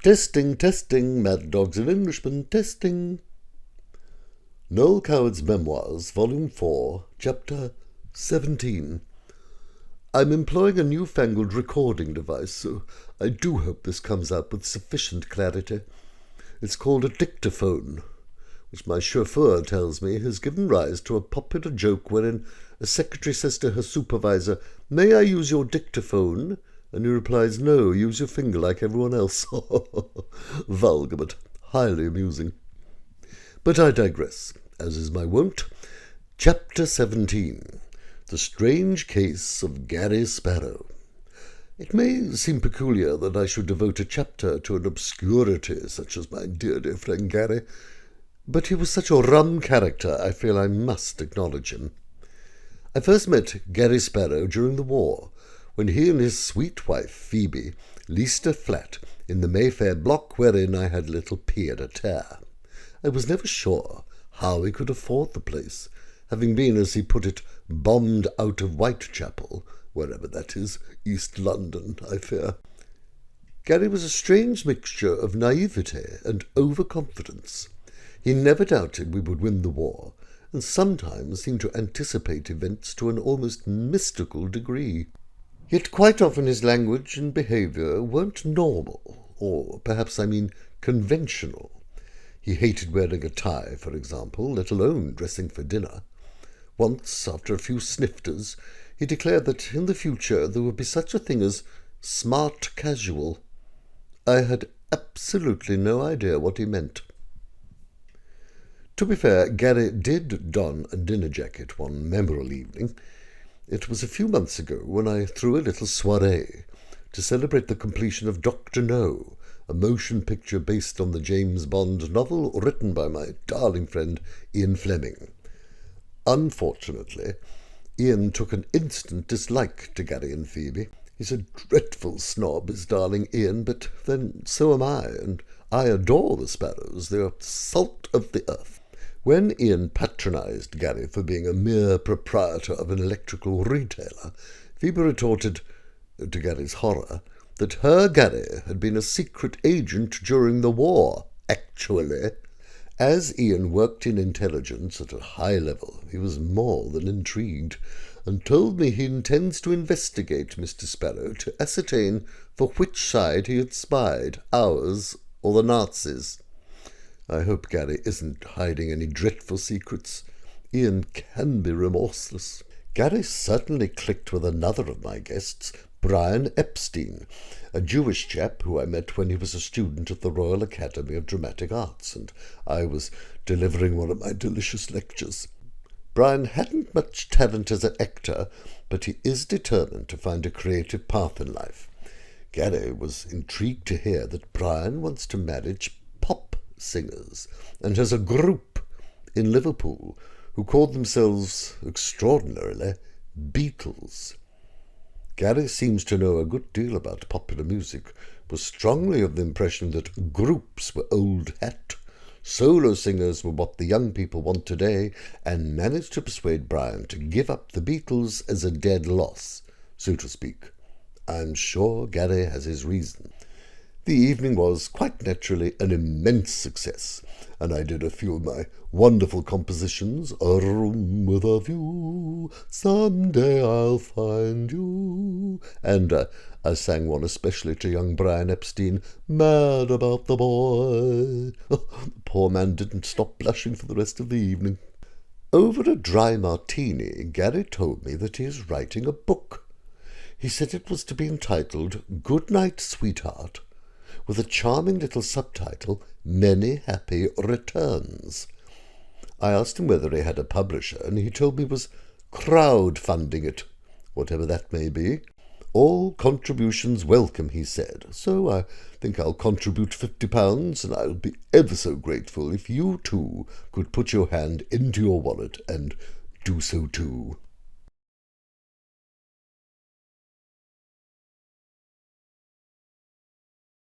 Testing, testing, Mad Dogs and Englishmen, testing. Noel Coward's Memoirs, Volume 4, Chapter 17. I'm employing a newfangled recording device, so I do hope this comes out with sufficient clarity. It's called a dictaphone, which my chauffeur tells me has given rise to a popular joke wherein a secretary says to her supervisor, "May I use your dictaphone?" And he replies, "No, use your finger like everyone else." Vulgar, but highly amusing. But I digress, as is my wont. Chapter 17. The Strange Case of Gary Sparrow. It may seem peculiar that I should devote a chapter to an obscurity such as my dear friend Gary, but he was such a rum character I feel I must acknowledge him. I first met Gary Sparrow during the war, when he and his sweet wife, Phoebe, leased a flat in the Mayfair block wherein I had little pied-à-terre. I was never sure how he could afford the place, having been, as he put it, bombed out of Whitechapel, wherever that is, East London, I fear. Gary was a strange mixture of naivete and overconfidence. He never doubted we would win the war, and sometimes seemed to anticipate events to an almost mystical degree. Yet quite often his language and behaviour weren't normal, or perhaps I mean conventional. He hated wearing a tie, for example, let alone dressing for dinner. Once, after a few snifters, he declared that in the future there would be such a thing as smart casual. I had absolutely no idea what he meant. To be fair, Gary did don a dinner jacket one memorable evening. It was a few months ago when I threw a little soirée to celebrate the completion of Dr. No, a motion picture based on the James Bond novel written by my darling friend Ian Fleming. Unfortunately, Ian took an instant dislike to Gary and Phoebe. He's a dreadful snob, his darling Ian, but then so am I, and I adore the Sparrows. They're salt of the earth. When Ian patronised Gary for being a mere proprietor of an electrical retailer, Phoebe retorted, to Gary's horror, that her Gary had been a secret agent during the war, actually. As Ian worked in intelligence at a high level, he was more than intrigued, and told me he intends to investigate Mr. Sparrow to ascertain for which side he had spied, ours or the Nazis. I hope Gary isn't hiding any dreadful secrets. Ian can be remorseless. Gary certainly clicked with another of my guests, Brian Epstein, a Jewish chap who I met when he was a student at the Royal Academy of Dramatic Arts, and I was delivering one of my delicious lectures. Brian hadn't much talent as an actor, but he is determined to find a creative path in life. Gary was intrigued to hear that Brian wants to manage pop singers, and has a group in Liverpool who called themselves, extraordinarily, Beatles. Gary seems to know a good deal about popular music, was strongly of the impression that groups were old hat, solo singers were what the young people want today, and managed to persuade Brian to give up the Beatles as a dead loss, so to speak. I'm sure Gary has his reason. The evening was, quite naturally, an immense success, and I did a few of my wonderful compositions, "A Room with a View, Someday I'll Find You," and I sang one especially to young Brian Epstein, "Mad About the Boy." Oh, the poor man didn't stop blushing for the rest of the evening. Over a dry martini, Gary told me that he is writing a book. He said it was to be entitled "Goodnight, Sweetheart," with a charming little subtitle, "Many Happy Returns." I asked him whether he had a publisher, and he told me he was crowd-funding it, whatever that may be. All contributions welcome, he said, so I think I'll contribute £50, and I'll be ever so grateful if you too could put your hand into your wallet and do so too.